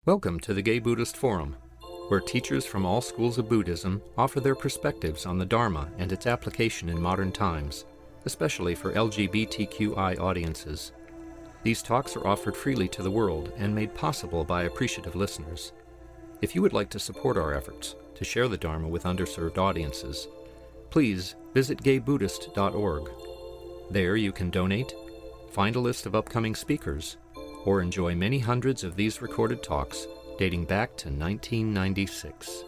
Welcome to the Gay Buddhist Forum, where teachers from all schools of Buddhism offer their perspectives on the Dharma and its application in modern times, especially for LGBTQI audiences. These talks are offered freely to the world and made possible by appreciative listeners. If you would like to support our efforts to share the Dharma with underserved audiences, please visit gaybuddhist.org. There you can donate, find a list of upcoming speakers, or enjoy many hundreds of these recorded talks dating back to 1996.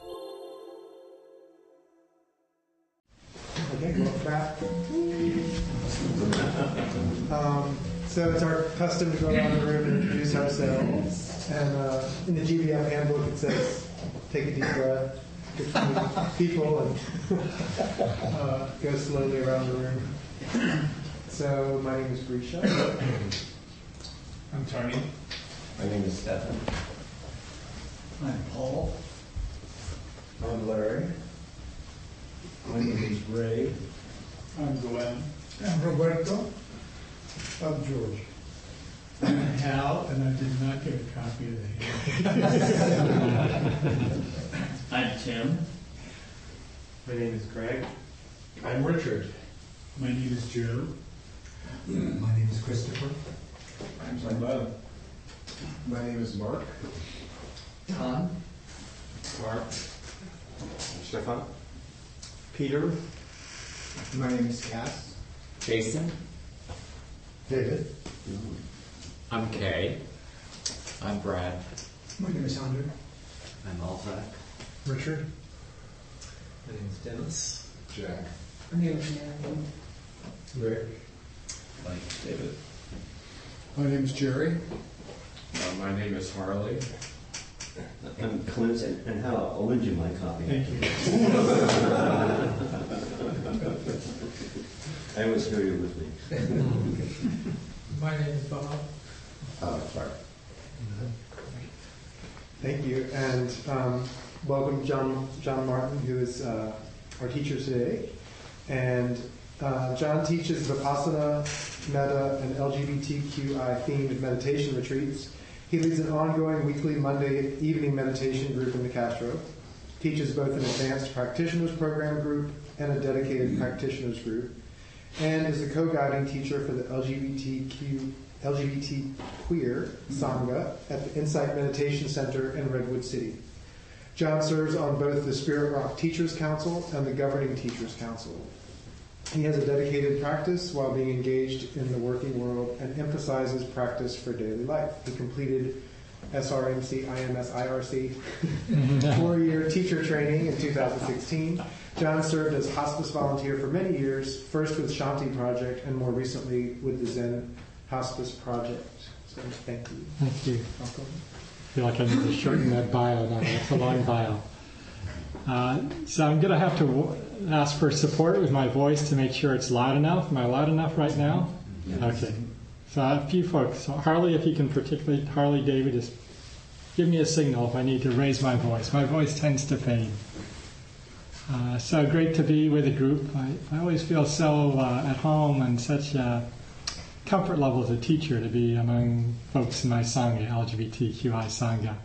Okay, welcome back. So it's our custom to go around the room and introduce ourselves. And in the GBF handbook it says, take a deep breath, get to meet people, and go slowly around the room. So my name is Grisha. I'm Tony. My name is Stefan. I'm Paul. I'm Larry. My name is Ray. I'm Bruein. I'm Roberto. I'm George. I'm Hal, and I did not get a copy of the handbook. I'm Tim. My name is Greg. I'm Richard. My name is Joe. My name is Christopher. I'm Bob. My name is Mark. Don. Mark. Stefan. Peter. My name is Cass. Jason. David. I'm Kay. I'm Brad. My name is Andrew. I'm Alzak. Richard. My name is Dennis. Jack. My name is Marion. Rick. Mike. David. My name is Jerry. My name is Harley. I'm Clint, and Hal, I'll lend you my copy. Thank you. I always carry it with me. My name is Bob. Sorry. Thank you, and welcome John Martin, who is our teacher today. And John teaches Vipassana, Metta, and LGBTQI themed meditation retreats. He leads an ongoing weekly Monday evening meditation group in the Castro, teaches both an advanced practitioners program group and a dedicated practitioners group, and is the co-guiding teacher for the LGBTQIA Sangha at the Insight Meditation Center in Redwood City. John serves on both the Spirit Rock Teachers Council and the Governing Teachers Council. He has a dedicated practice while being engaged in the working world and emphasizes practice for daily life. He completed SRMC, IMS, IRC 4-year teacher training in 2016. John served as hospice volunteer for many years, first with Shanti Project and more recently with the Zen Hospice Project. So thank you. Thank you. Welcome. I feel like I need to shorten that bio now. It's a long bio. So I'm going to have to ask for support with my voice to make sure it's loud enough. Am I loud enough right now? Yes. Okay. So a few folks. So Harley, if you can particularly, Harley, David, just give me a signal if I need to raise my voice. My voice tends to fade. So great to be with a group. I always feel so at home and such comfort level as a teacher to be among folks in my Sangha, LGBTQI Sangha.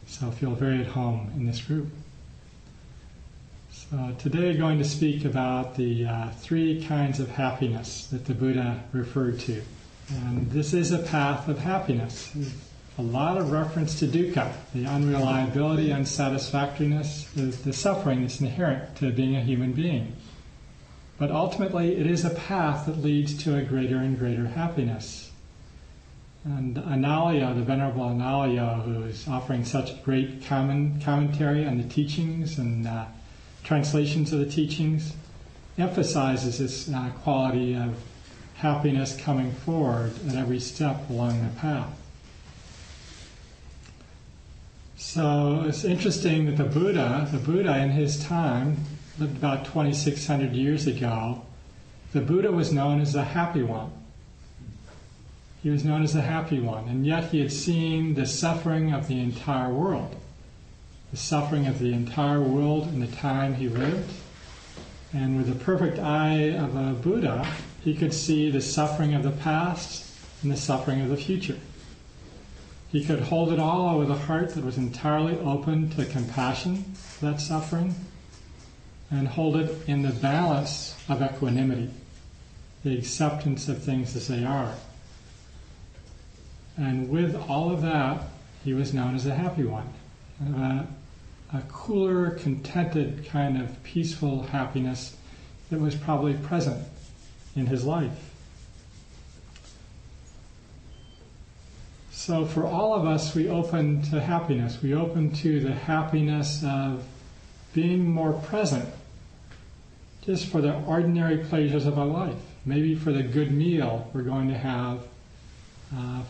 So I feel very at home in this group. So today I'm going to speak about the 3 kinds of happiness that the Buddha referred to. And this is a path of happiness. There's a lot of reference to dukkha, the unreliability, unsatisfactoriness, the suffering that's inherent to being a human being. But ultimately it is a path that leads to a greater and greater happiness. And Analayo, the Venerable Analayo, who is offering such great commentary on the teachings and translations of the teachings, emphasizes this quality of happiness coming forward at every step along the path. So it's interesting that the Buddha in his time, lived about 2,600 years ago, the Buddha was known as the happy one. He was known as the happy one, and yet he had seen the suffering of the entire world. The suffering of the entire world in the time he lived. And with the perfect eye of a Buddha, he could see the suffering of the past and the suffering of the future. He could hold it all with a heart that was entirely open to compassion for that suffering, and hold it in the balance of equanimity, the acceptance of things as they are. And with all of that, he was known as a happy one. A cooler, contented kind of peaceful happiness that was probably present in his life. So for all of us, we open to happiness. We open to the happiness of being more present just for the ordinary pleasures of our life. Maybe for the good meal we're going to have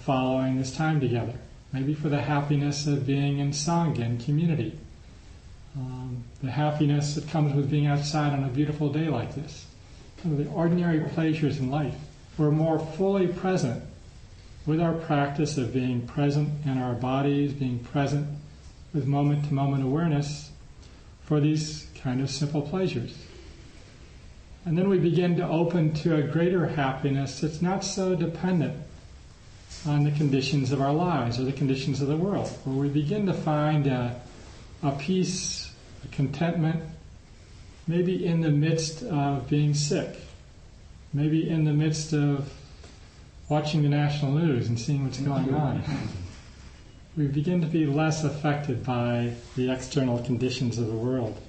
following this time together. Maybe for the happiness of being in Sangha, in community. The happiness that comes with being outside on a beautiful day like this. Some of the ordinary pleasures in life. We're more fully present with our practice of being present in our bodies, being present with moment-to-moment awareness for these kind of simple pleasures. And then we begin to open to a greater happiness that's not so dependent on the conditions of our lives or the conditions of the world, where we begin to find a peace, a contentment, maybe in the midst of being sick, maybe in the midst of watching the national news and seeing what's going on. We begin to be less affected by the external conditions of the world.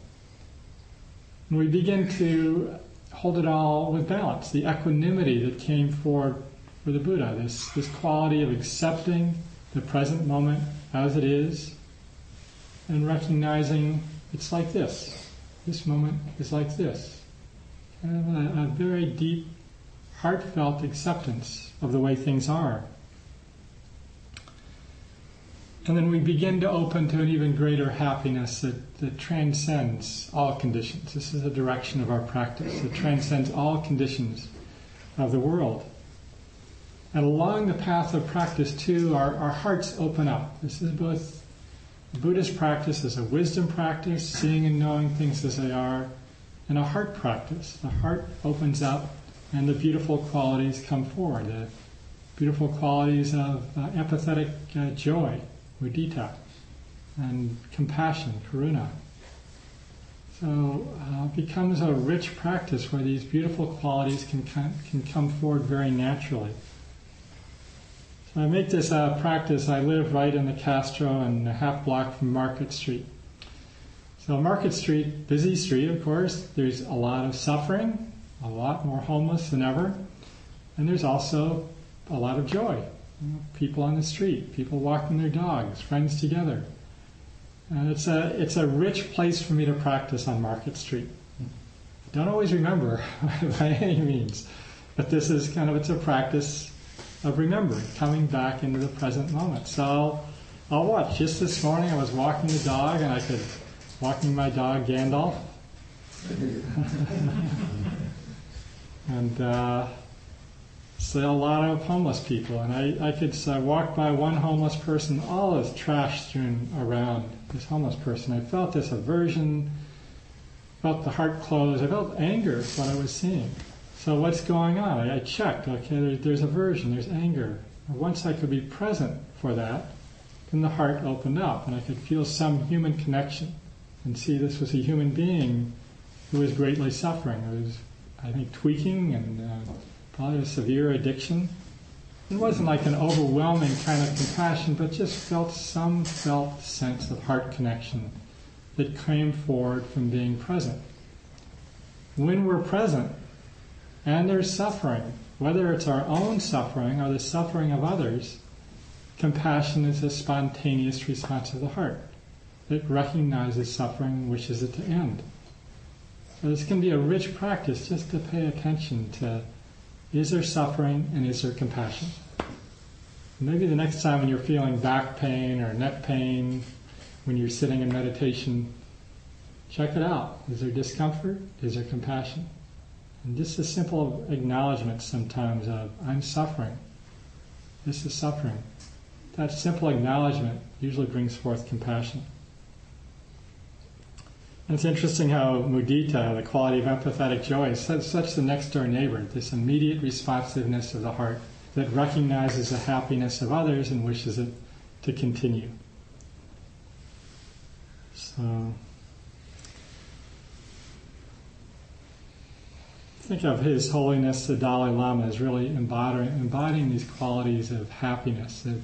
And we begin to hold it all with balance, the equanimity that came forward for the Buddha, this quality of accepting the present moment as it is and recognizing it's like this. This moment is like this. And a very deep, heartfelt acceptance of the way things are. And then we begin to open to an even greater happiness that transcends all conditions. This is the direction of our practice. It transcends all conditions of the world. And along the path of practice, too, our hearts open up. This is both Buddhist practice as a wisdom practice, seeing and knowing things as they are, and a heart practice. The heart opens up and the beautiful qualities come forward. The beautiful qualities of empathetic joy, mudita, and compassion, karuna. So it becomes a rich practice where these beautiful qualities can come forward very naturally. So I make this practice. I live right in the Castro and a half block from Market Street. So Market Street, busy street, of course. There's a lot of suffering, a lot more homeless than ever, and there's also a lot of joy. People on the street, people walking their dogs, friends together. And it's a rich place for me to practice on Market Street. I don't always remember by any means, but this is it's a practice of remembering, coming back into the present moment. So I'll watch. Just this morning I was walking the dog, and walking my dog Gandalf. And so a lot of homeless people, and I could walk by one homeless person, all this trash strewn around this homeless person. I felt this aversion, felt the heart close, I felt anger at what I was seeing. So what's going on? I checked, okay, there's aversion, there's anger. Once I could be present for that, then the heart opened up, and I could feel some human connection and see this was a human being who was greatly suffering. It was, I think, tweaking and probably a severe addiction. It wasn't like an overwhelming kind of compassion, but just felt sense of heart connection that came forward from being present. When we're present and there's suffering, whether it's our own suffering or the suffering of others, compassion is a spontaneous response of the heart that recognizes suffering and wishes it to end. So this can be a rich practice just to pay attention to, is there suffering and is there compassion? Maybe the next time when you're feeling back pain or neck pain, when you're sitting in meditation, check it out. Is there discomfort? Is there compassion? And just a simple acknowledgement sometimes of, I'm suffering. This is suffering. That simple acknowledgement usually brings forth compassion. And it's interesting how mudita, the quality of empathetic joy, is such the next door neighbor, this immediate responsiveness of the heart that recognizes the happiness of others and wishes it to continue. So think of His Holiness the Dalai Lama as really embodying these qualities of happiness. That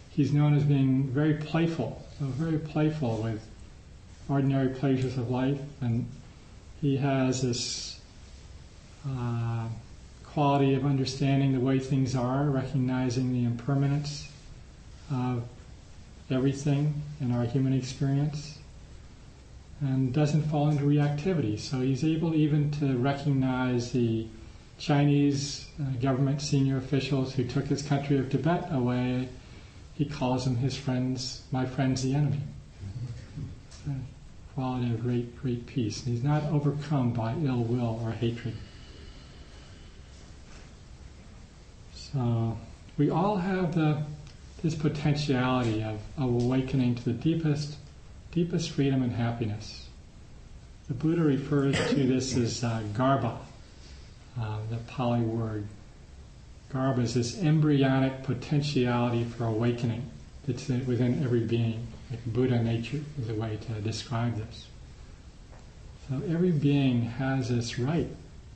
he's known as being very playful with ordinary pleasures of life, and he has this quality of understanding the way things are, recognizing the impermanence of everything in our human experience, and doesn't fall into reactivity. So he's able even to recognize the Chinese government senior officials who took his country of Tibet away. He calls them his friends, my friends the enemy. A quality of great peace. And he's not overcome by ill will or hatred. So we all have this potentiality of awakening to the deepest freedom and happiness. The Buddha refers to this as garbha, the Pali word. Garbha is this embryonic potentiality for awakening that's within every being. Like Buddha nature is a way to describe this. So every being has this right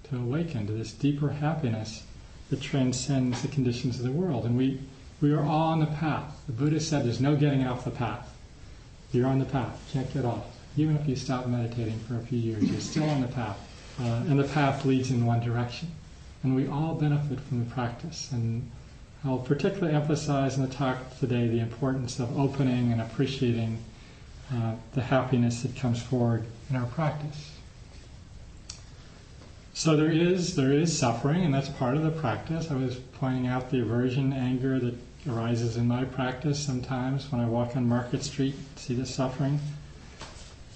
to awaken to this deeper happiness that transcends the conditions of the world. And we are all on the path. The Buddha said there's no getting off the path. You're on the path. You can't get off. Even if you stop meditating for a few years, you're still on the path. And the path leads in one direction. And we all benefit from the practice. And I'll particularly emphasize in the talk today the importance of opening and appreciating the happiness that comes forward in our practice. So there is suffering, and that's part of the practice. I was pointing out the aversion, anger that arises in my practice sometimes when I walk on Market Street, see the suffering.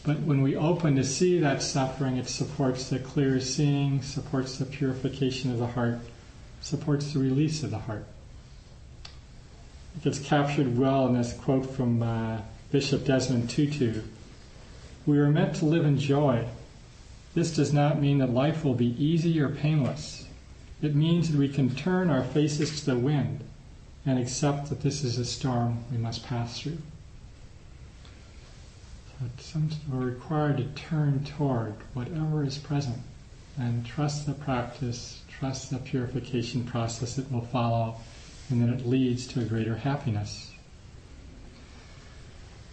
But when we open to see that suffering, it supports the clear seeing, supports the purification of the heart, supports the release of the heart. It gets captured well in this quote from Bishop Desmond Tutu. We are meant to live in joy. This does not mean that life will be easy or painless. It means that we can turn our faces to the wind and accept that this is a storm we must pass through. So we're required to turn toward whatever is present and trust the practice, trust the purification process that will follow, and that it leads to a greater happiness.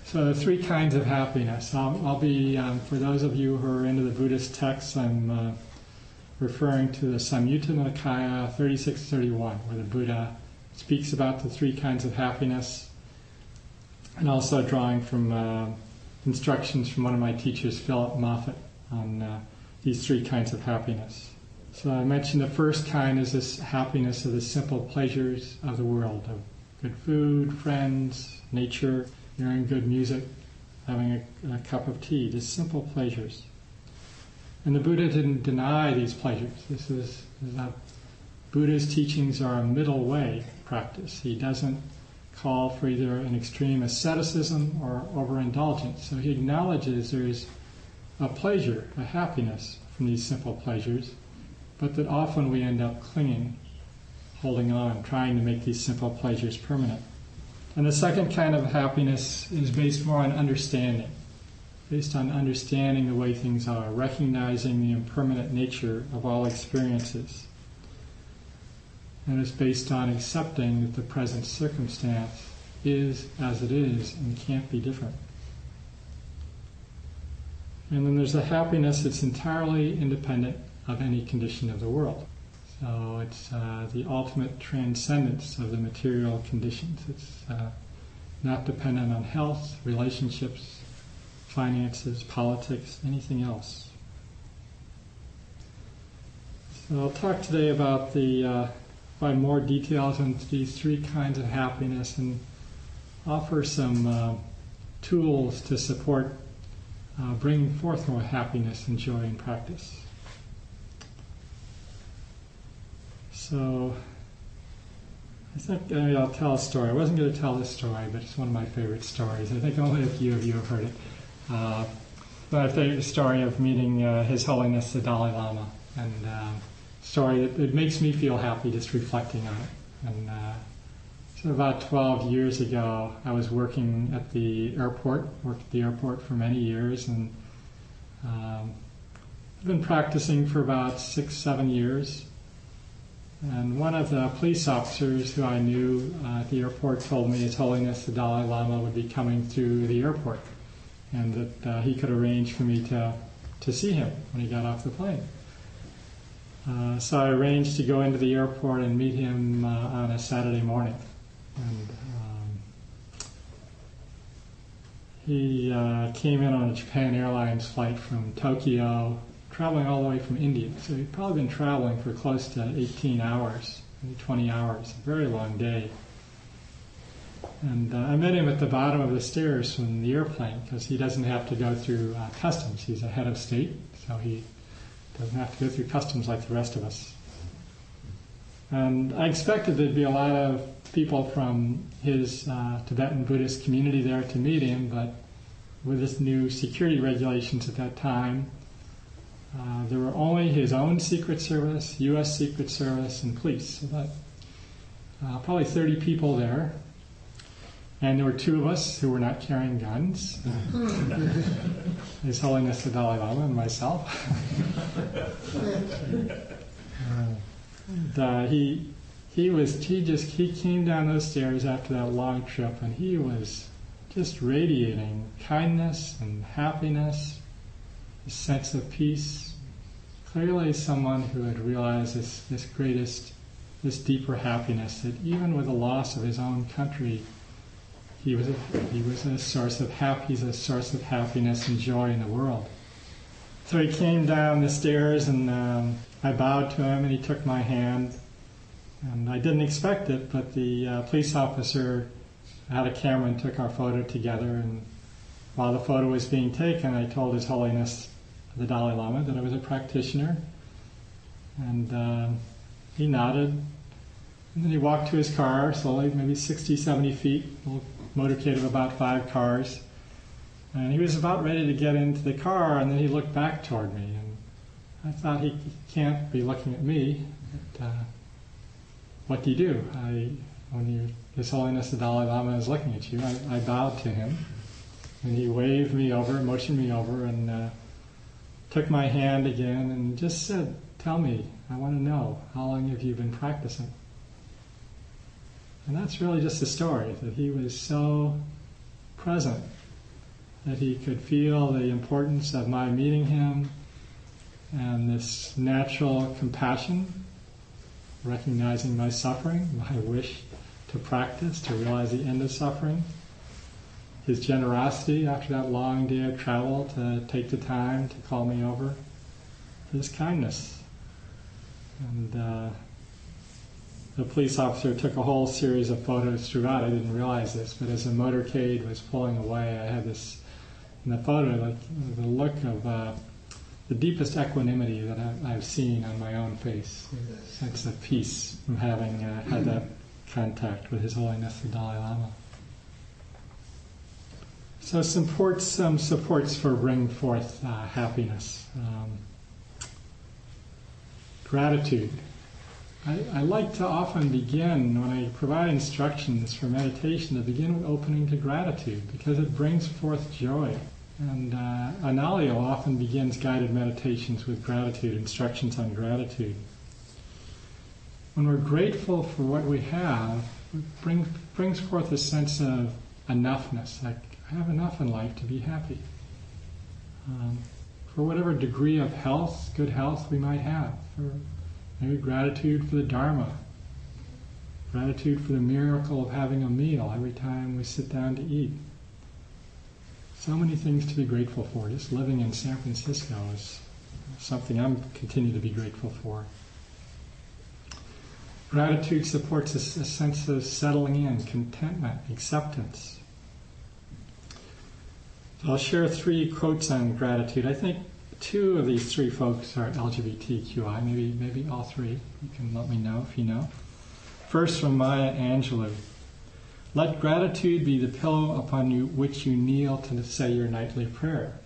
So the three kinds of happiness. I'll be, for those of you who are into the Buddhist texts, I'm referring to the Samyutta Nikaya 3631, where the Buddha speaks about the three kinds of happiness, and also drawing from instructions from one of my teachers, Philip Moffat, on these three kinds of happiness. So I mentioned the first kind is this happiness of the simple pleasures of the world, of good food, friends, nature, hearing good music, having a cup of tea, just simple pleasures. And the Buddha didn't deny these pleasures. This is Buddha's teachings are a middle way practice. He doesn't call for either an extreme asceticism or overindulgence. So he acknowledges there's a pleasure, a happiness from these simple pleasures, but that often we end up clinging, holding on, trying to make these simple pleasures permanent. And the second kind of happiness is based more on understanding, based on understanding the way things are, recognizing the impermanent nature of all experiences. And it's based on accepting that the present circumstance is as it is and can't be different. And then there's a happiness that's entirely independent of any condition of the world. So it's the ultimate transcendence of the material conditions. It's not dependent on health, relationships, finances, politics, anything else. So I'll talk today about find more details on these three kinds of happiness and offer some tools to support bringing forth more happiness and joy in practice. So I think I'll tell a story. I wasn't going to tell this story, but it's one of my favorite stories. I think only a few of you have heard it. My favorite story of meeting His Holiness the Dalai Lama, and story that it makes me feel happy just reflecting on it. And So about 12 years ago, I was working at the airport, worked at the airport for many years, and I've been practicing for about 6-7 years. And one of the police officers who I knew at the airport told me His Holiness the Dalai Lama would be coming through the airport, and that he could arrange for me to see him when he got off the plane. So I arranged to go into the airport and meet him on a Saturday morning. And he came in on a Japan Airlines flight from Tokyo, traveling all the way from India. So he'd probably been traveling for close to 18 hours, maybe 20 hours, a very long day. And I met him at the bottom of the stairs from the airplane because he doesn't have to go through customs. He's a head of state, so he doesn't have to go through customs like the rest of us. And I expected there'd be a lot of people from his Tibetan Buddhist community there to meet him, but with this new security regulations at that time, there were only his own Secret Service, U.S. Secret Service, and police. So about probably 30 people there. And there were 2 of us who were not carrying guns. His Holiness the Dalai Lama and myself. He came down those stairs after that long trip, and he was just radiating kindness and happiness, a sense of peace. Clearly someone who had realized this deeper happiness, that even with the loss of his own country, he's a source of happiness and joy in the world. So he came down the stairs, and I bowed to him, and he took my hand. And I didn't expect it, but the police officer had a camera and took our photo together. And while the photo was being taken, I told His Holiness the Dalai Lama that I was a practitioner. And he nodded. And then he walked to his car slowly, maybe 60, 70 feet, a little motorcade of about 5 cars. And he was about ready to get into the car, and then he looked back toward me. And I thought, he can't be looking at me. But, what do you do? When His Holiness the Dalai Lama is looking at you, I bowed to him. And he waved me over, motioned me over, and took my hand again and just said, "Tell me, I want to know, how long have you been practicing?" And that's really just the story, that he was so present that he could feel the importance of my meeting him, and this natural compassion, recognizing my suffering, my wish to practice, to realize the end of suffering, his generosity after that long day of travel to take the time to call me over, his kindness. And the police officer took a whole series of photos throughout. I didn't realize this, but as the motorcade was pulling away, I had this, in the photo, like the look of the deepest equanimity that I've seen on my own face, a sense of peace from having had that contact with His Holiness the Dalai Lama. So some supports for bringing forth happiness. Gratitude. I like to often begin, when I provide instructions for meditation, to begin with opening to gratitude, because it brings forth joy. And Analio often begins guided meditations with gratitude, instructions on gratitude. When we're grateful for what we have, it brings forth a sense of enoughness, like I have enough in life to be happy. For whatever degree of health, good health we might have, for maybe gratitude for the Dharma, gratitude for the miracle of having a meal every time we sit down to eat. So many things to be grateful for. Just living in San Francisco is something I'm continue to be grateful for. Gratitude supports a sense of settling in, contentment, acceptance. So I'll share 3 quotes on gratitude. I think 2 of these 3 folks are LGBTQI, maybe all 3. You can let me know if you know. First, from Maya Angelou. Let gratitude be the pillow upon which you kneel to say your nightly prayer.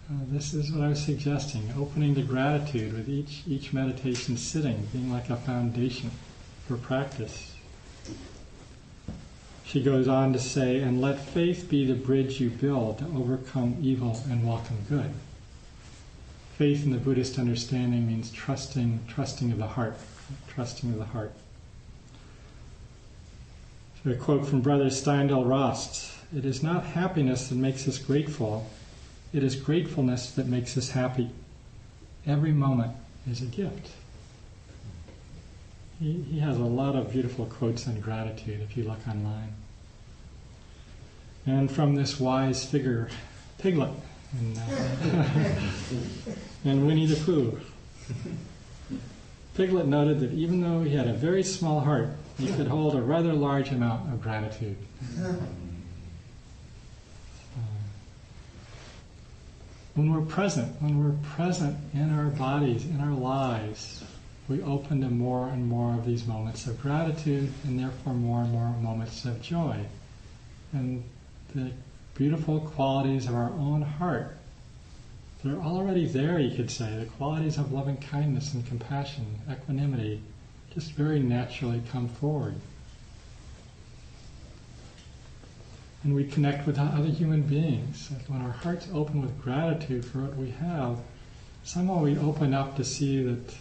This is what I was suggesting, opening to gratitude with each meditation sitting, being like a foundation for practice. She goes on to say, and let faith be the bridge you build to overcome evil and welcome good. Faith in the Buddhist understanding means trusting of the heart, trusting of the heart. So a quote from Brother Steindl Rast, it is not happiness that makes us grateful, it is gratefulness that makes us happy. Every moment is a gift. He has a lot of beautiful quotes on gratitude if you look online. And from this wise figure, Piglet, and Winnie the Pooh. Piglet noted that even though he had a very small heart, he could hold a rather large amount of gratitude. When we're present in our bodies, in our lives, we open to more and more of these moments of gratitude, and therefore more and more moments of joy. And the beautiful qualities of our own heart, they're already there, you could say. The qualities of loving kindness and compassion, equanimity, just very naturally come forward. And we connect with other human beings. Like when our hearts open with gratitude for what we have, somehow we open up to see that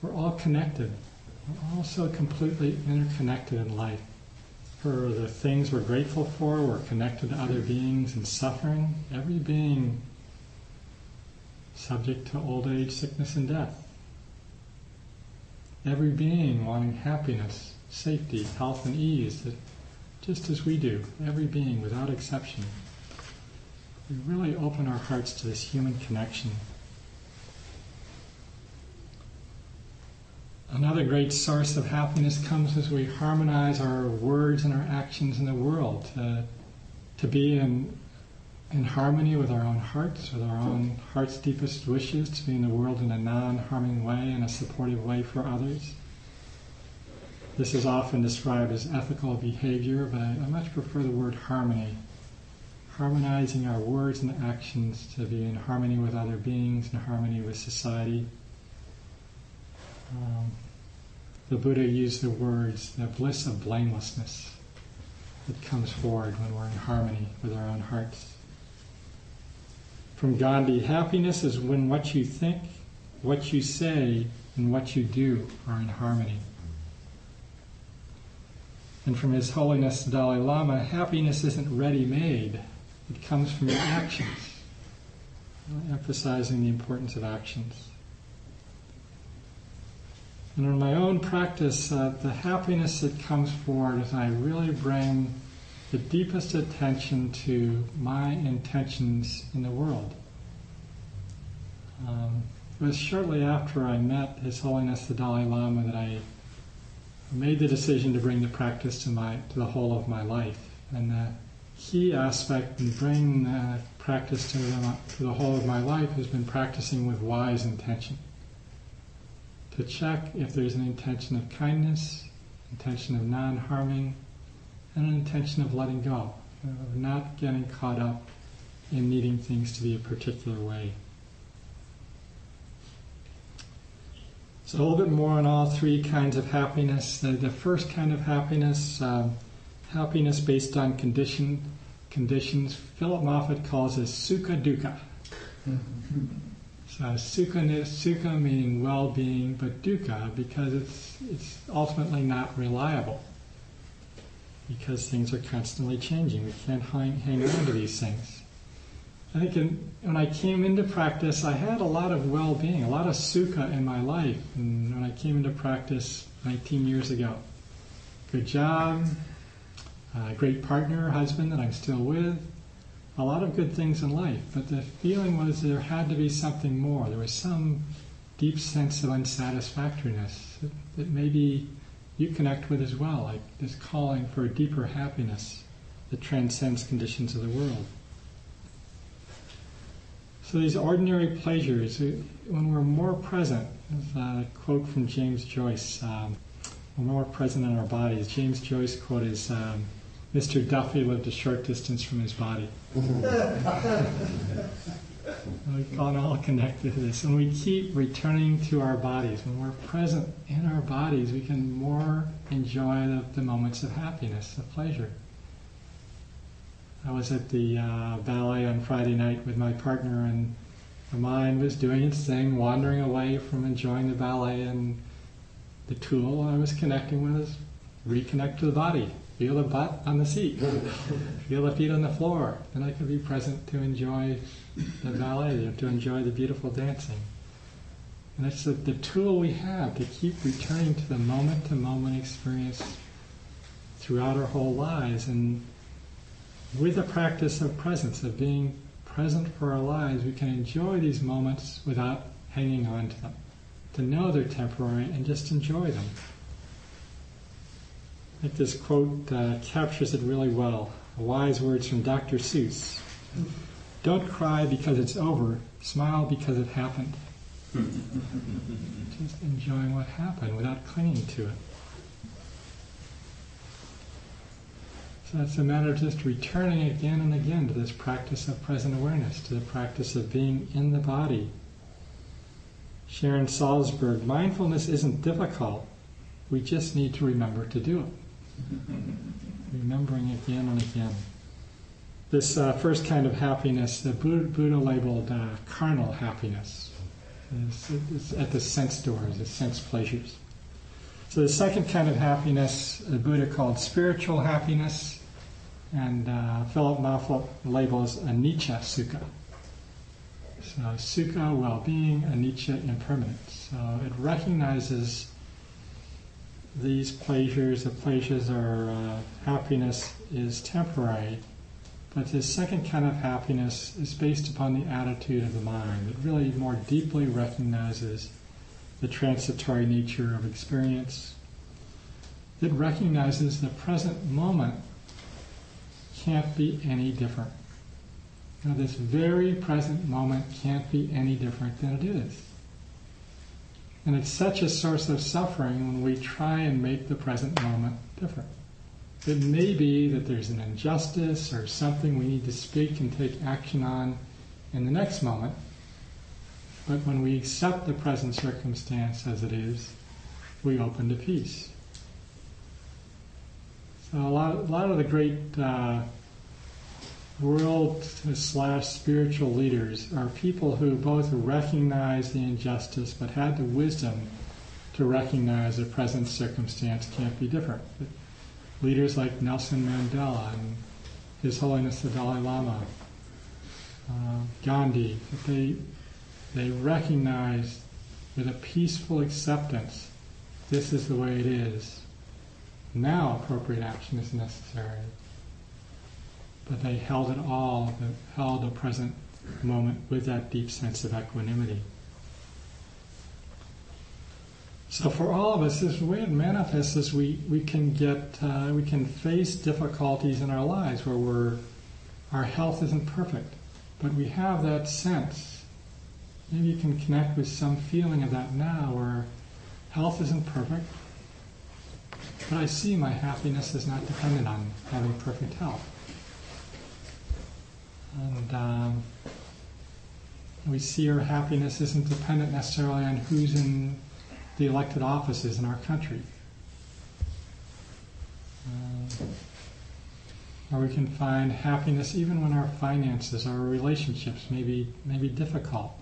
we're all connected. We're all so completely interconnected in life. For the things we're grateful for, we're connected to other beings in suffering. Every being subject to old age, sickness, and death. Every being wanting happiness, safety, health, and ease, just as we do. Every being, without exception. We really open our hearts to this human connection. Another great source of happiness comes as we harmonize our words and our actions in the world, to be in harmony with our own hearts, with our own heart's deepest wishes, to be in the world in a non-harming way, in a supportive way for others. This is often described as ethical behavior, but I much prefer the word harmony. Harmonizing our words and actions to be in harmony with other beings, in harmony with society. The Buddha used the words, the bliss of blamelessness that comes forward when we're in harmony with our own hearts. From Gandhi, happiness is when what you think, what you say, and what you do are in harmony. And from His Holiness the Dalai Lama, happiness isn't ready-made, it comes from your actions, emphasizing the importance of actions. And in my own practice, the happiness that comes forward as I really bring the deepest attention to my intentions in the world. It was shortly after I met His Holiness the Dalai Lama that I made the decision to bring the practice to the whole of my life. And the key aspect in bringing the practice to the whole of my life has been practicing with wise intention. To check if there's an intention of kindness, intention of non-harming, and an intention of letting go, of not getting caught up in needing things to be a particular way. So a little bit more on all three kinds of happiness. The first kind of happiness, happiness based on conditions, Philip Moffat calls it sukha dukkha. So sukha meaning well-being, but dukkha because it's ultimately not reliable. Because things are constantly changing. We can't hang on to these things. I think when I came into practice, I had a lot of well-being, a lot of sukha in my life. And when I came into practice 19 years ago, good job, a great partner, husband that I'm still with, a lot of good things in life. But the feeling was there had to be something more. There was some deep sense of unsatisfactoriness that maybe you connect with as well, like this calling for a deeper happiness that transcends conditions of the world. So these ordinary pleasures, when we're more present, there's a quote from James Joyce, we're more present in our bodies. James Joyce quote is, Mr. Duffy lived a short distance from his body. We can all connect to this. When we keep returning to our bodies, when we're present in our bodies, we can more enjoy the moments of happiness, of pleasure. I was at the ballet on Friday night with my partner, and the mind was doing its thing, wandering away from enjoying the ballet, and the tool I was connecting with is reconnect to the body. Feel the butt on the seat. Feel the feet on the floor. Then I could be present to enjoy the ballet, to enjoy the beautiful dancing. And that's the tool we have to keep returning to the moment-to-moment experience throughout our whole lives. And with the practice of presence, of being present for our lives, we can enjoy these moments without hanging on to them. To know they're temporary and just enjoy them. I think this quote captures it really well. Wise words from Dr. Seuss. Don't cry because it's over, smile because it happened. Just enjoying what happened without clinging to it. So it's a matter of just returning again and again to this practice of present awareness, to the practice of being in the body. Sharon Salzberg, mindfulness isn't difficult. We just need to remember to do it. Remembering again and again. This first kind of happiness, the Buddha labeled carnal happiness. It's at the sense doors, the sense pleasures. So the second kind of happiness, the Buddha called spiritual happiness, and Philip Knopfler labels anicca sukha. So sukha, well-being, anicca, impermanence. So it recognizes these pleasures, the pleasures are happiness is temporary, but this second kind of happiness is based upon the attitude of the mind. It really more deeply recognizes the transitory nature of experience. It recognizes the present moment can't be any different. Now, this very present moment can't be any different than it is. And it's such a source of suffering when we try and make the present moment different. It may be that there's an injustice or something we need to speak and take action on in the next moment, but when we accept the present circumstance as it is, we open to peace. So a lot of the great world/spiritual leaders are people who both recognize the injustice but had the wisdom to recognize the present circumstance can't be different. Leaders like Nelson Mandela and His Holiness the Dalai Lama, Gandhi, they recognized with a peaceful acceptance, this is the way it is. Now appropriate action is necessary. But they held it all, held the present moment with that deep sense of equanimity. So for all of us, this way it manifests is we can face difficulties in our lives where our health isn't perfect, but we have that sense. Maybe you can connect with some feeling of that now, where health isn't perfect, but I see my happiness is not dependent on having perfect health. And we see our happiness isn't dependent necessarily on who's in the elected offices in our country. Or we can find happiness even when our finances, our relationships may be difficult,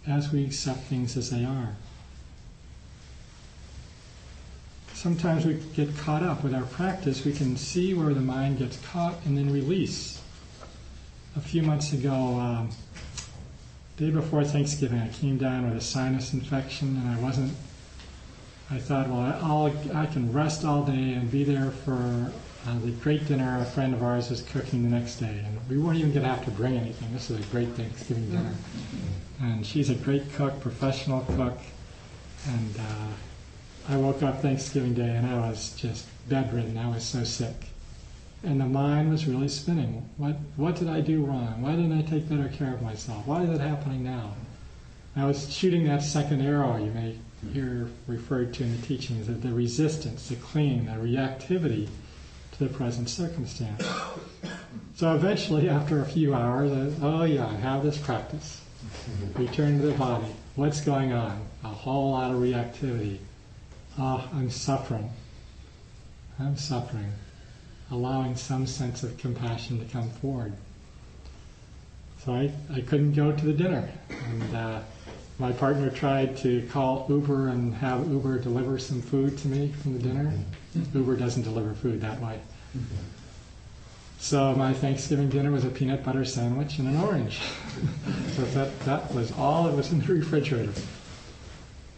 as we accept things as they are. Sometimes we get caught up with our practice. We can see where the mind gets caught and then release. A few months ago, day before Thanksgiving, I came down with a sinus infection, and I thought, well, I can rest all day and be there for the great dinner a friend of ours is cooking the next day. And we weren't even going to have to bring anything. This is a great Thanksgiving dinner. And she's a great cook, professional cook. And I woke up Thanksgiving Day and I was just bedridden. I was so sick. And the mind was really spinning. What did I do wrong? Why didn't I take better care of myself? Why is it happening now? I was shooting that second arrow you may hear referred to in the teachings, of the resistance, the clinging, the reactivity to the present circumstance. So eventually, after a few hours, I have this practice. Return to the body. What's going on? A whole lot of reactivity. I'm suffering. I'm suffering. Allowing some sense of compassion to come forward. So I couldn't go to the dinner. And my partner tried to call Uber and have Uber deliver some food to me from the dinner. Uber doesn't deliver food that way. So my Thanksgiving dinner was a peanut butter sandwich and an orange. So that was all that was in the refrigerator.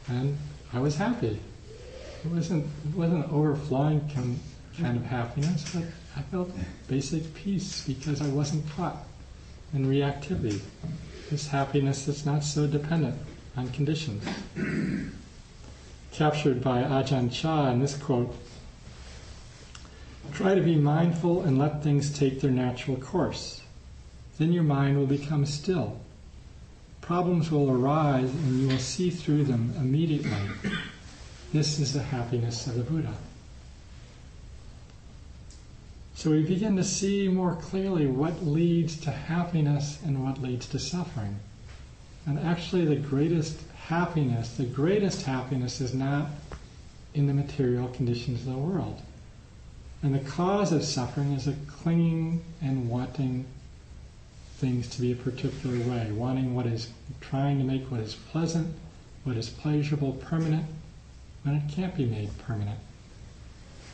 And I was happy. It wasn't overflowing kind of happiness, but I felt basic peace because I wasn't caught in reactivity. This happiness that's not so dependent on conditions. Captured by Ajahn Chah in this quote, "Try to be mindful and let things take their natural course. Then your mind will become still. Problems will arise and you will see through them immediately. This is the happiness of the Buddha." So we begin to see more clearly what leads to happiness and what leads to suffering. And actually the greatest happiness is not in the material conditions of the world. And the cause of suffering is a clinging and wanting things to be a particular way, trying to make what is pleasant, what is pleasurable, permanent, when it can't be made permanent.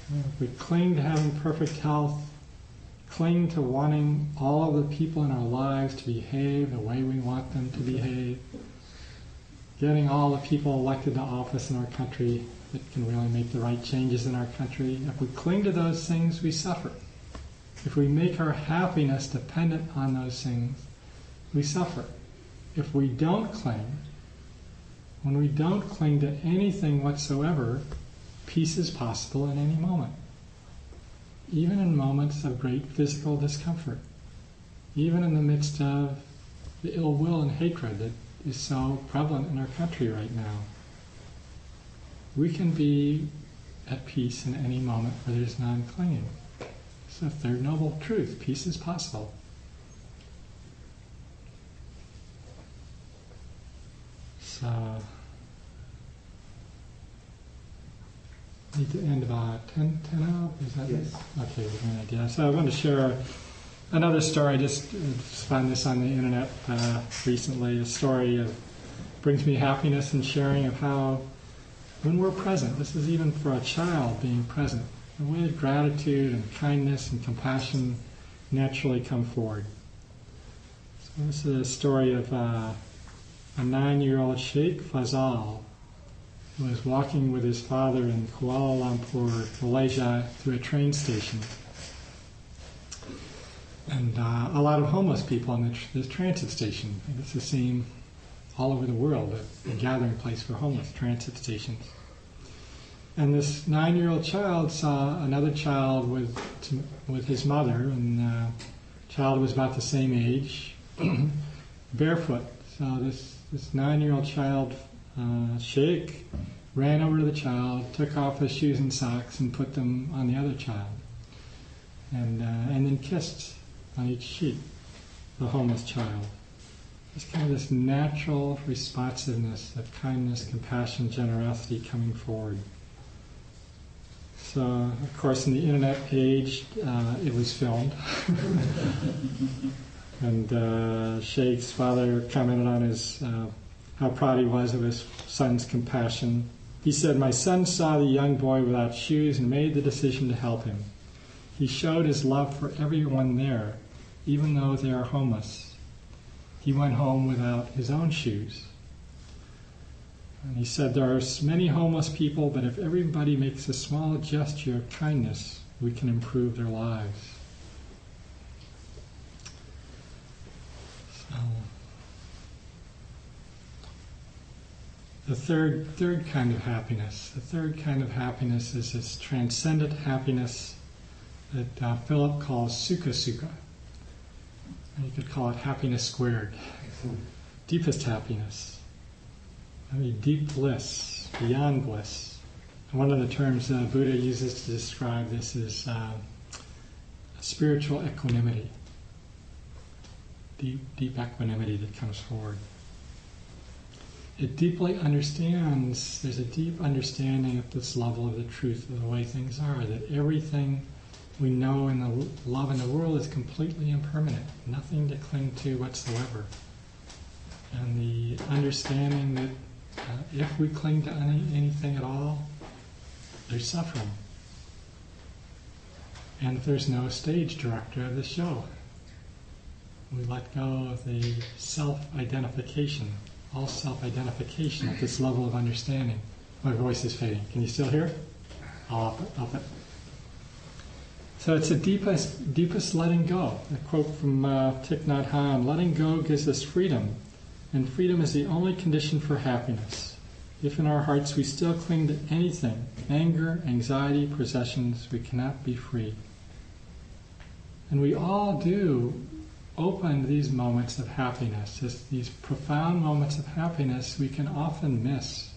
If we cling to having perfect health, cling to wanting all of the people in our lives to behave the way we want them to behave, getting all the people elected to office in our country that can really make the right changes in our country, if we cling to those things, we suffer. If we make our happiness dependent on those things, we suffer. If we don't cling, when we don't cling to anything whatsoever, peace is possible in any moment. Even in moments of great physical discomfort. Even in the midst of the ill will and hatred that is so prevalent in our country right now. We can be at peace in any moment where there's non-clinging. It's the third noble truth. Peace is possible. So, need to end about 10 out? Is that Yes. Okay, we're going to idea. So I want to share another story. I just found this on the internet recently. A story brings me happiness and sharing of how when we're present, this is even for a child being present, the way gratitude and kindness and compassion naturally come forward. So this is a story of a 9-year-old Sheikh Fazal who was walking with his father in Kuala Lumpur, Malaysia, to a train station. And a lot of homeless people on this transit station. This is seen all over the world, a gathering place for homeless transit stations. And this 9-year-old child saw another child with his mother, and the child was about the same age, barefoot. So this 9-year-old child, Sheikh, ran over to the child, took off his shoes and socks and put them on the other child, and then kissed on each cheek the homeless child. It's kind of this natural responsiveness of kindness, compassion, generosity coming forward. So, of course, in the internet age, it was filmed. And Sheikh's father commented on how proud he was of his son's compassion. He said, "My son saw the young boy without shoes and made the decision to help him. He showed his love for everyone there, even though they are homeless. He went home without his own shoes." And he said, "There are many homeless people, but if everybody makes a small gesture of kindness, we can improve their lives." So, the third kind of happiness. The third kind of happiness is this transcendent happiness that Philip calls sukha sukha. You could call it happiness squared. Deepest happiness. I mean, deep bliss, beyond bliss. And one of the terms Buddha uses to describe this is spiritual equanimity. deep equanimity that comes forward. It deeply understands, there's a deep understanding at this level of the truth of the way things are, that everything we know in the love in the world is completely impermanent, nothing to cling to whatsoever. And the understanding that if we cling to anything at all, there's suffering. And there's no stage director of the show. We let go of the self-identification, all self-identification at this level of understanding. My voice is fading. Can you still hear? I'll up it. So it's the deepest letting go. A quote from Thich Nhat Hanh: letting go gives us freedom, and freedom is the only condition for happiness. If in our hearts we still cling to anything, anger, anxiety, possessions, we cannot be free. And we all do open these moments of happiness, these profound moments of happiness we can often miss.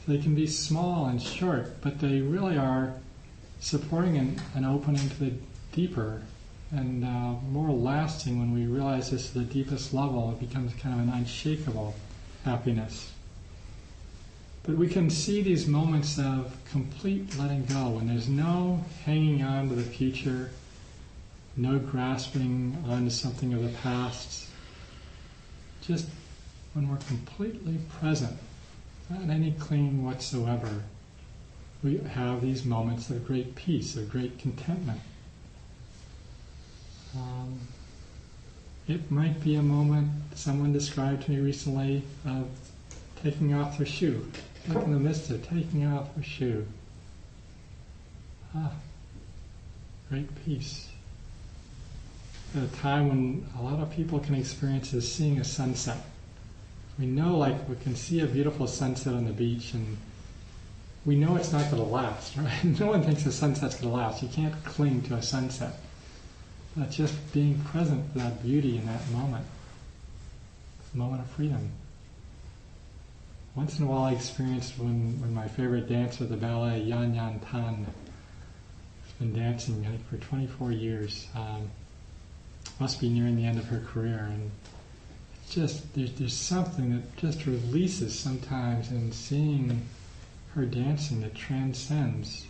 They can be small and short, but they really are supporting an opening to the deeper and more lasting. When we realize this at the deepest level, it becomes kind of an unshakable happiness. But we can see these moments of complete letting go, when there's no hanging on to the future, no grasping onto something of the past, just when we're completely present, not any clinging whatsoever. We have these moments of great peace, of great contentment. It might be a moment, someone described to me recently, of taking off their shoe, like in the midst of taking off their shoe. Great peace. At a time when a lot of people can experience is seeing a sunset. We know, like, we can see a beautiful sunset on the beach, and we know it's not going to last, right? No one thinks a sunset's going to last. You can't cling to a sunset. But just being present for that beauty in that moment. It's a moment of freedom. Once in a while I experienced when my favorite dancer of the ballet, Yan Yan Tan, has been dancing, I think, for 24 years. Must be nearing the end of her career. And it's just, there's something that just releases sometimes in seeing her dancing that transcends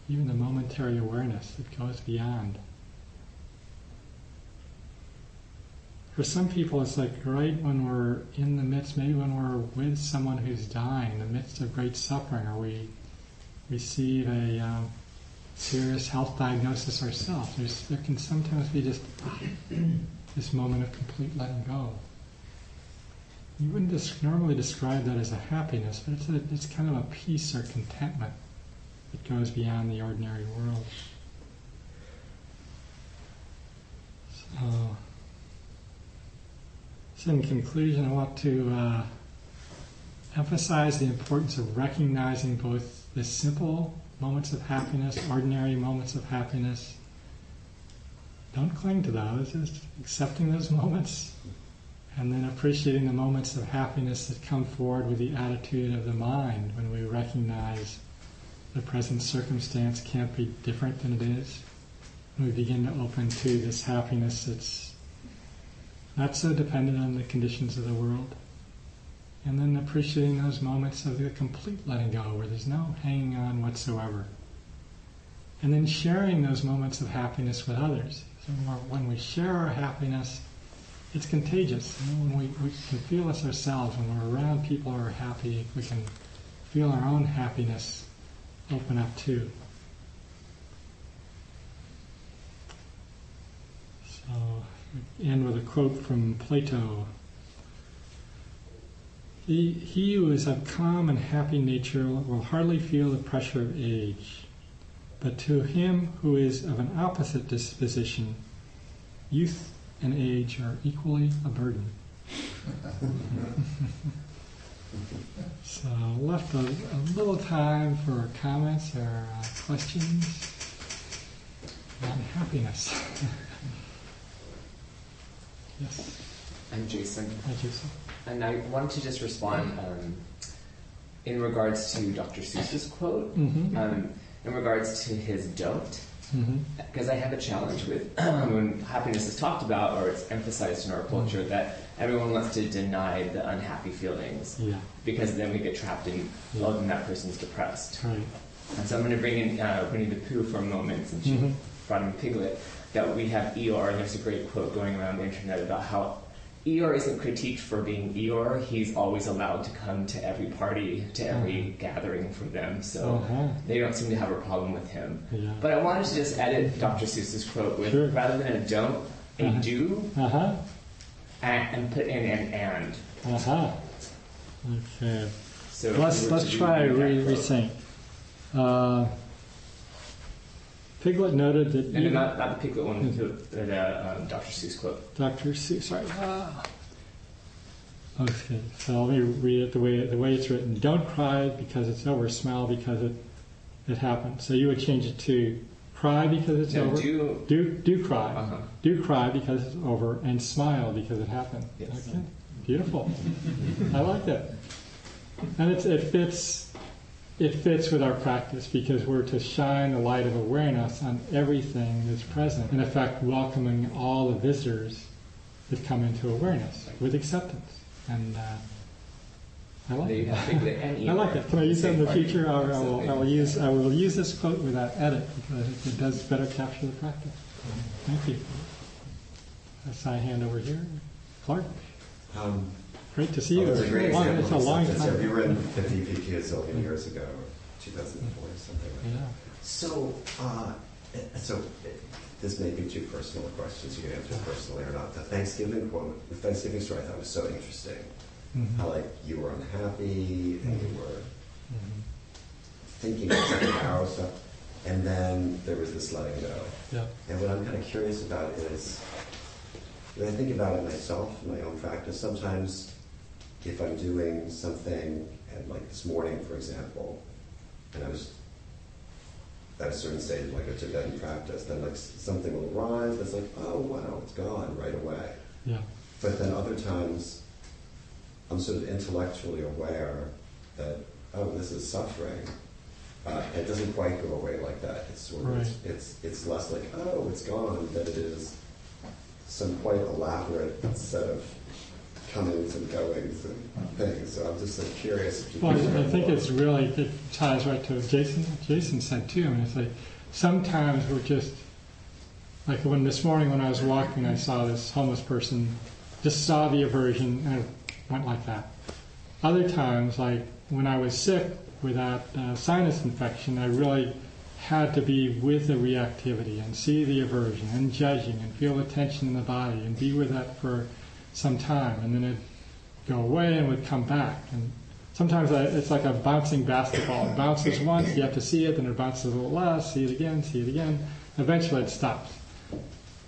even the momentary awareness that goes beyond. For some people, it's like right when we're in the midst, maybe when we're with someone who's dying, in the midst of great suffering, or we receive a serious health diagnosis ourselves, there can sometimes be just this moment of complete letting go. You wouldn't normally describe that as a happiness, but it's kind of a peace or contentment that goes beyond the ordinary world. So in conclusion, I want to emphasize the importance of recognizing both the simple moments of happiness, ordinary moments of happiness. Don't cling to those, just accepting those moments, and then appreciating the moments of happiness that come forward with the attitude of the mind when we recognize the present circumstance can't be different than it is. And we begin to open to this happiness that's not so dependent on the conditions of the world. And then appreciating those moments of the complete letting go, where there's no hanging on whatsoever. And then sharing those moments of happiness with others. So when we share our happiness, it's contagious. When we can feel this ourselves, when we're around people who are happy, we can feel our own happiness open up too. So we end with a quote from Plato. He who is of calm and happy nature will hardly feel the pressure of age, but to him who is of an opposite disposition, youth and age are equally a burden. So left a little time for comments or questions on happiness. Yes. I'm Jason. Hi, Jason. And I wanted to just respond in regards to Dr. Seuss's quote, Mm-hmm. in regards to his don't. because I have a challenge with when happiness is talked about or it's emphasized in our culture that everyone wants to deny the unhappy feelings because then we get trapped in, oh, then that person's depressed. Right. And so I'm going to bring in Winnie the Pooh for a moment, since she brought in Piglet, that we have Eeyore, and there's a great quote going around the internet about how Eeyore isn't critiqued for being Eeyore. He's always allowed to come to every party, to every gathering for them, so they don't seem to have a problem with him. Yeah. But I wanted to just edit Dr. Seuss's quote with, rather than a don't, a do, and put in an and. Okay. So let's try resync. Piglet noted that... No, not the Piglet one, the Dr. Seuss quote. Dr. Seuss, sorry. Okay, so let me read it the way it's written. Don't cry because it's over, smile because it happened. So you would change it to cry because it's over. Do cry. Do cry because it's over, and smile because it happened. Yes. Okay, beautiful. I like that. And it fits with our practice because we're to shine the light of awareness on everything that's present. In effect, welcoming all the visitors that come into awareness with acceptance. And I like it. I like it. Can I use that in the future? I will use this quote without edit because it does better capture the practice. Thank you. That's my hand over here. Clark. Great to see you. It's a great example. It's a long time. We were in the DPP a zillion years ago, 2004 or something like that. So this may be too personal questions. You can answer personally or not. The Thanksgiving quote, the Thanksgiving story, I thought was so interesting. How like you were unhappy and you were thinking of something power stuff, and then there was this letting go. Yeah. And what I'm kind of curious about is when I think about it myself, in my own practice, sometimes if I'm doing something, and like this morning, for example, and I was at a certain stage, like a Tibetan practice, then like something will arise that's like, oh wow, it's gone right away. Yeah. But then other times, I'm sort of intellectually aware that, oh, this is suffering. It doesn't quite go away like that. It's sort of, it's less like, oh, it's gone, than it is some quite elaborate set of comings and goings and things. So I'm just like curious. If you I think it ties right to what Jason said too. I mean, it's like sometimes we're just like this morning when I was walking, I saw this homeless person, just saw the aversion and it went like that. Other times, like when I was sick with that sinus infection, I really had to be with the reactivity and see the aversion and judging and feel the tension in the body and be with that for some time, and then it'd go away and would come back. And sometimes it's like a bouncing basketball. It bounces once, you have to see it, then it bounces a little less, see it again. Eventually it stops.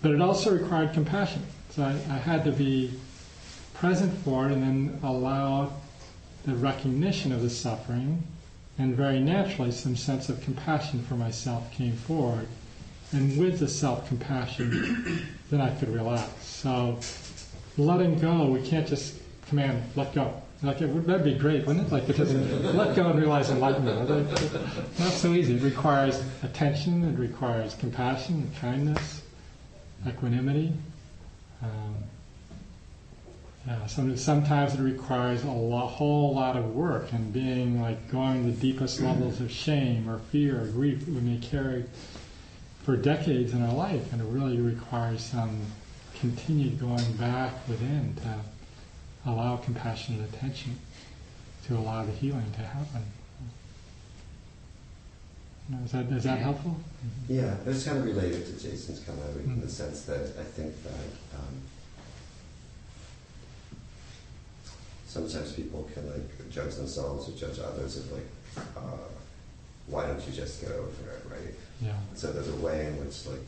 But it also required compassion. So I had to be present for it and then allow the recognition of the suffering, and very naturally some sense of compassion for myself came forward. And with the self-compassion, then I could relax. So letting go, we can't just command, let go. Like that'd be great, wouldn't it? Like just let go and realize enlightenment. Not so easy. It requires attention, it requires compassion, kindness, equanimity. Sometimes it requires whole lot of work, and being like going to the deepest levels of shame or fear or grief that we may carry for decades in our life, and it really requires some continued going back within to allow compassionate attention, to allow the healing to happen. Is that helpful? Yeah, it's kind of related to Jason's comment in the sense that I think that sometimes people can like judge themselves or judge others of like, why don't you just go for it, right? Yeah. So there's a way in which like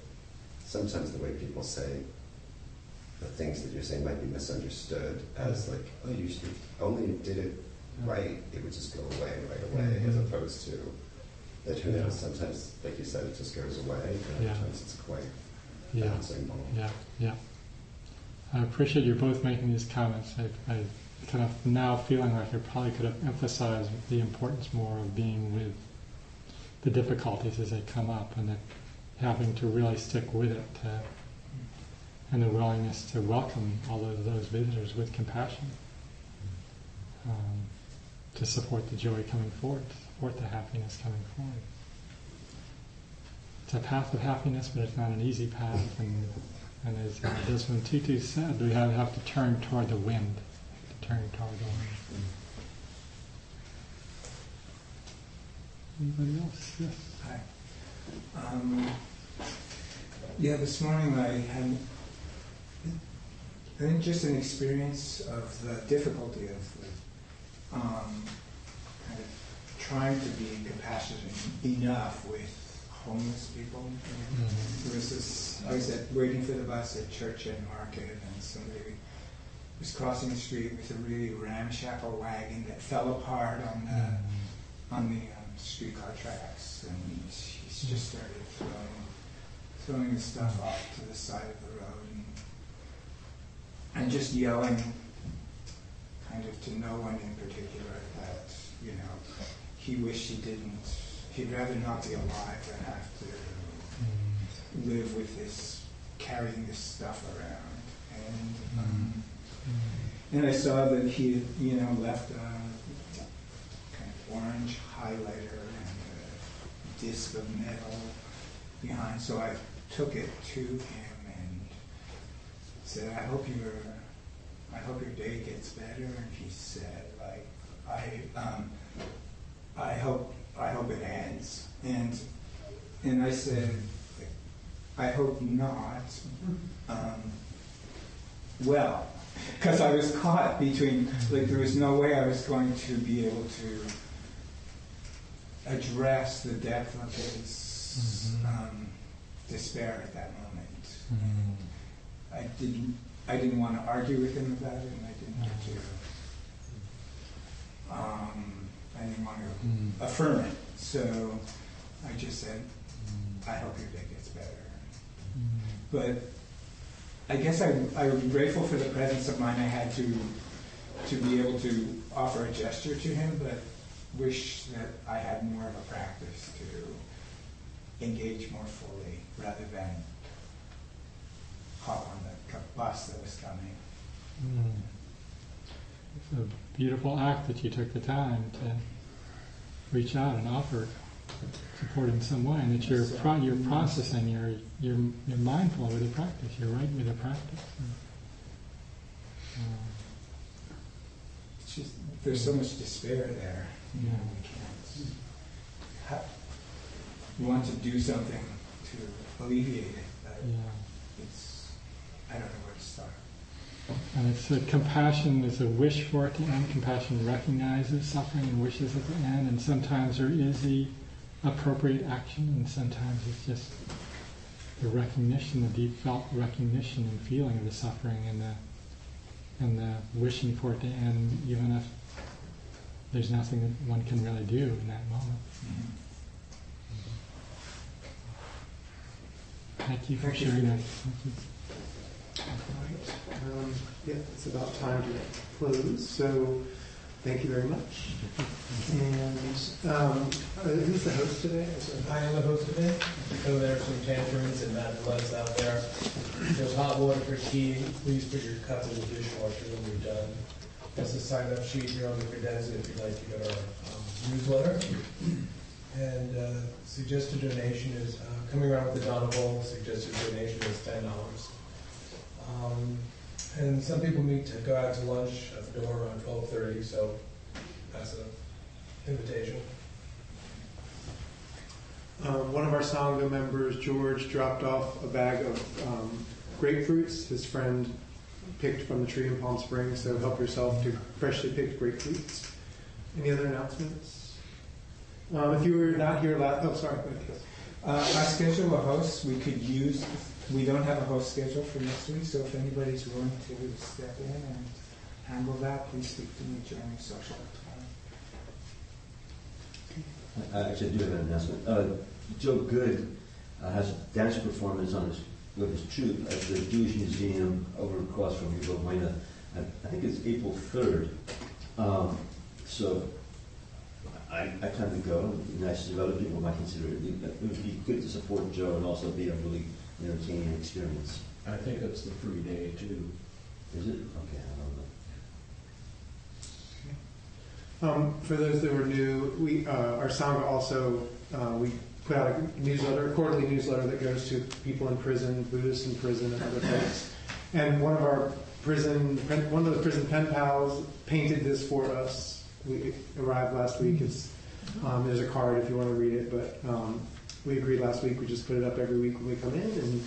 sometimes the way people say the things that you're saying might be misunderstood as like, oh, you only did it right, it would just go away right away, as opposed to that who knows, sometimes, like you said, it just goes away, and other times it's quite bouncing ball. Yeah. I appreciate you both making these comments. I kind of now feeling like I probably could have emphasized the importance more of being with the difficulties as they come up, and that having to really stick with it, and the willingness to welcome all of those visitors with compassion, to support the joy coming forward, to support the happiness coming forward. It's a path of happiness, but it's not an easy path, and as Desmond Tutu said, we have to turn toward the wind, Anybody else? Yes. Hi. Yeah, this morning I had, I think, just an experience of the difficulty of kind of trying to be compassionate enough with homeless people. There was this, I was waiting for the bus at Church and Market, and somebody was crossing the street with a really ramshackle wagon that fell apart on the streetcar tracks, and he just started throwing the stuff off to the side of the road, and just yelling kind of to no one in particular that, you know, he wished he didn't, he'd rather not be alive than have to live with this, carrying this stuff around. And I saw that he had, you know, left a kind of orange highlighter and a disc of metal behind. So I took it to him and said, I hope your day gets better. And he said, like, I hope it ends. And I said, I hope not. Well, because I was caught between, like, there was no way I was going to be able to address the depth of his despair at that moment. I didn't want to argue with him about it, and I didn't want to affirm it. So I just said, I hope your day gets better. But I guess I'm grateful for the presence of mind I had to be able to offer a gesture to him, but wish that I had more of a practice to engage more fully rather than hop on the bus that was coming. It's a beautiful act that you took the time to reach out and offer support in some way, and that you're processing, you're mindful with the practice, you're right with the practice. It's just, there's so much despair there. You know, we want to do something to alleviate it, but I don't know where to start. And it's a compassion is a wish for it to end. Compassion recognizes suffering and wishes it to end, and sometimes there is the appropriate action, and sometimes it's just the recognition, the deep felt recognition and feeling of the suffering, and the wishing for it to end, even if there's nothing that one can really do in that moment. Thank you for sharing that. Thank you. Yeah, it's about time to close, so thank you very much. And who's the host today? I am the host today. So there are some tangerines and mandolins out there. There's hot water for tea. Please put your cup in the dishwasher when you're done. There's a sign-up sheet here on the credenza if you'd like to get our newsletter. And suggested donation is coming around with the Donna Bowl. Suggested donation is $10. And some people meet to go out to lunch at the door around 12:30, so that's an invitation. One of our Sangha members, George, dropped off a bag of grapefruits. His friend picked from the tree in Palm Springs, so help yourself to freshly picked grapefruits. Any other announcements? If you were not here last... Oh, sorry. I schedule a host we could use. We don't have a host schedule for next week, so if anybody's willing to step in and handle that, please speak to me during social time. I actually do have an announcement. Joe Good has a dance performance with his troupe at the Jewish Museum over across from Yuba Buena. I think it's April 3rd. So I tend to go. It'd be nice if other people might consider it. It would be good to support Joe and also be a really entertaining experience. I think it's the free day too. Is it? Okay, I don't know. For those that were new, our Sangha also, we put out a quarterly newsletter that goes to people in prison, Buddhists in prison, and other folks. And one of the prison pen pals painted this for us. We arrived last week. There's a card if you want to read it, but we agreed last week we just put it up every week when we come in. And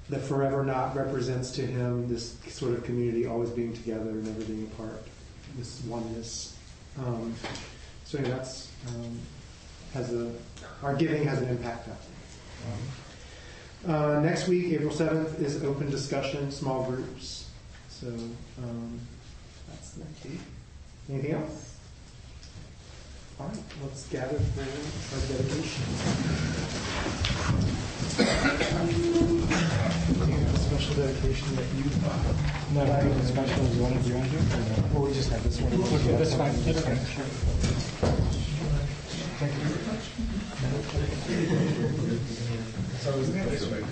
the forever knot represents to him this sort of community always being together, never being apart, this oneness. So yeah, that's our giving has an impact out there. Next week, April 7th, is open discussion, small groups. So that's next week. Anything else? All right, let's gather for our dedication. Do you have a special dedication that you... No, I have a special as one of you on here? Or we just have this one? Okay, that's fine. That's fine. Sure. Thank you very much. It's always a pleasure.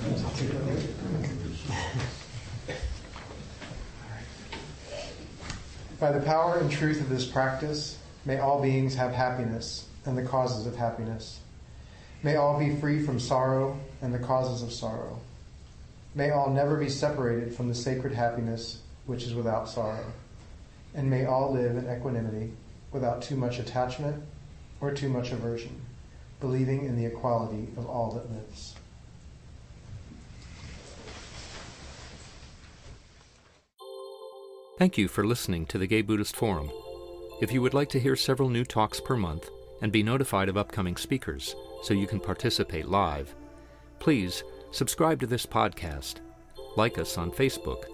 By the power and truth of this practice, may all beings have happiness and the causes of happiness. May all be free from sorrow and the causes of sorrow. May all never be separated from the sacred happiness which is without sorrow. And may all live in equanimity without too much attachment or too much aversion, believing in the equality of all that lives. Thank you for listening to the Gay Buddhist Forum. If you would like to hear several new talks per month and be notified of upcoming speakers so you can participate live, please subscribe to this podcast, like us on Facebook,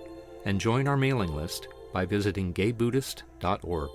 and join our mailing list by visiting gaybuddhist.org.